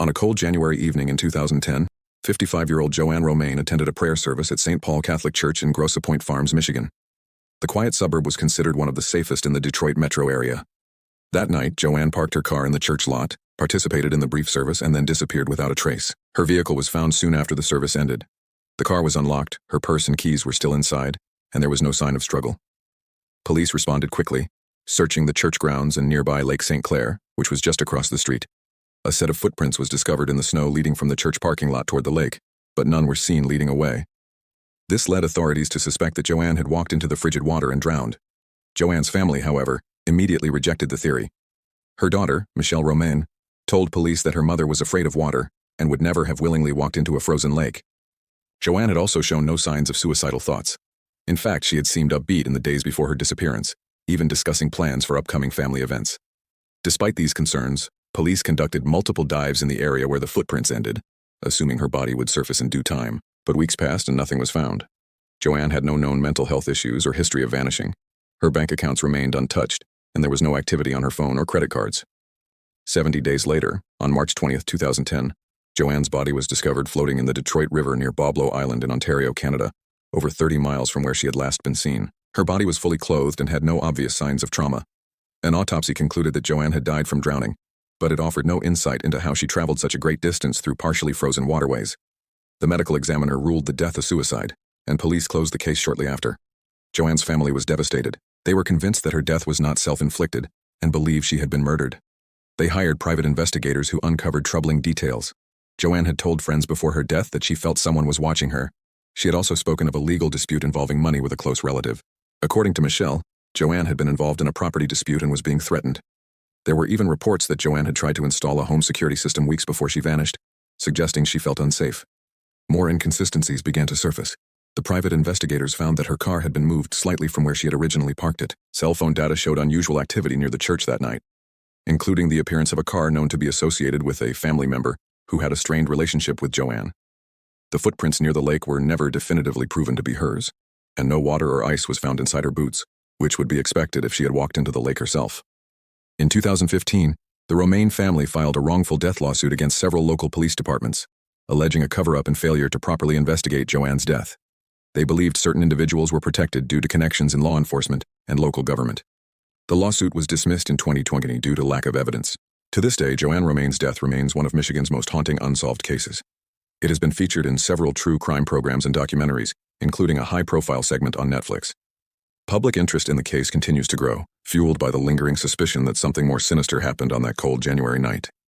On a cold January evening in 2010, 55-year-old JoAnn Romain attended a prayer service at St. Paul Catholic Church in Grosse Pointe Farms, Michigan. The quiet suburb was considered one of the safest in the Detroit metro area. That night, JoAnn parked her car in the church lot, participated in the brief service, and then disappeared without a trace. Her vehicle was found soon after the service ended. The car was unlocked, her purse and keys were still inside, and there was no sign of struggle. Police responded quickly, searching the church grounds and nearby Lake St. Clair, which was just across the street. A set of footprints was discovered in the snow leading from the church parking lot toward the lake, but none were seen leading away. This led authorities to suspect that JoAnn had walked into the frigid water and drowned. JoAnn's family, however, immediately rejected the theory. Her daughter, Michelle Romain, told police that her mother was afraid of water and would never have willingly walked into a frozen lake. JoAnn had also shown no signs of suicidal thoughts. In fact, she had seemed upbeat in the days before her disappearance, even discussing plans for upcoming family events. Despite these concerns, police conducted multiple dives in the area where the footprints ended, assuming her body would surface in due time, but weeks passed and nothing was found. JoAnn had no known mental health issues or history of vanishing. Her bank accounts remained untouched, and there was no activity on her phone or credit cards. 70 days later, on March 20, 2010, JoAnn's body was discovered floating in the Detroit River near Boblo Island in Ontario, Canada, over 30 miles from where she had last been seen. Her body was fully clothed and had no obvious signs of trauma. An autopsy concluded that JoAnn had died from drowning, but it offered no insight into how she traveled such a great distance through partially frozen waterways. The medical examiner ruled the death a suicide, and police closed the case shortly after. JoAnn's family was devastated. They were convinced that her death was not self-inflicted and believed she had been murdered. They hired private investigators who uncovered troubling details. JoAnn had told friends before her death that she felt someone was watching her. She had also spoken of a legal dispute involving money with a close relative. According to Michelle, JoAnn had been involved in a property dispute and was being threatened. There were even reports that JoAnn had tried to install a home security system weeks before she vanished, suggesting she felt unsafe. More inconsistencies began to surface. The private investigators found that her car had been moved slightly from where she had originally parked it. Cell phone data showed unusual activity near the church that night, including the appearance of a car known to be associated with a family member who had a strained relationship with JoAnn. The footprints near the lake were never definitively proven to be hers, and no water or ice was found inside her boots, which would be expected if she had walked into the lake herself. In 2015, the Romain family filed a wrongful death lawsuit against several local police departments, alleging a cover-up and failure to properly investigate JoAnn's death. They believed certain individuals were protected due to connections in law enforcement and local government. The lawsuit was dismissed in 2020 due to lack of evidence. To this day, JoAnn Romain's death remains one of Michigan's most haunting unsolved cases. It has been featured in several true crime programs and documentaries, including a high-profile segment on Netflix. Public interest in the case continues to grow, fueled by the lingering suspicion that something more sinister happened on that cold January night.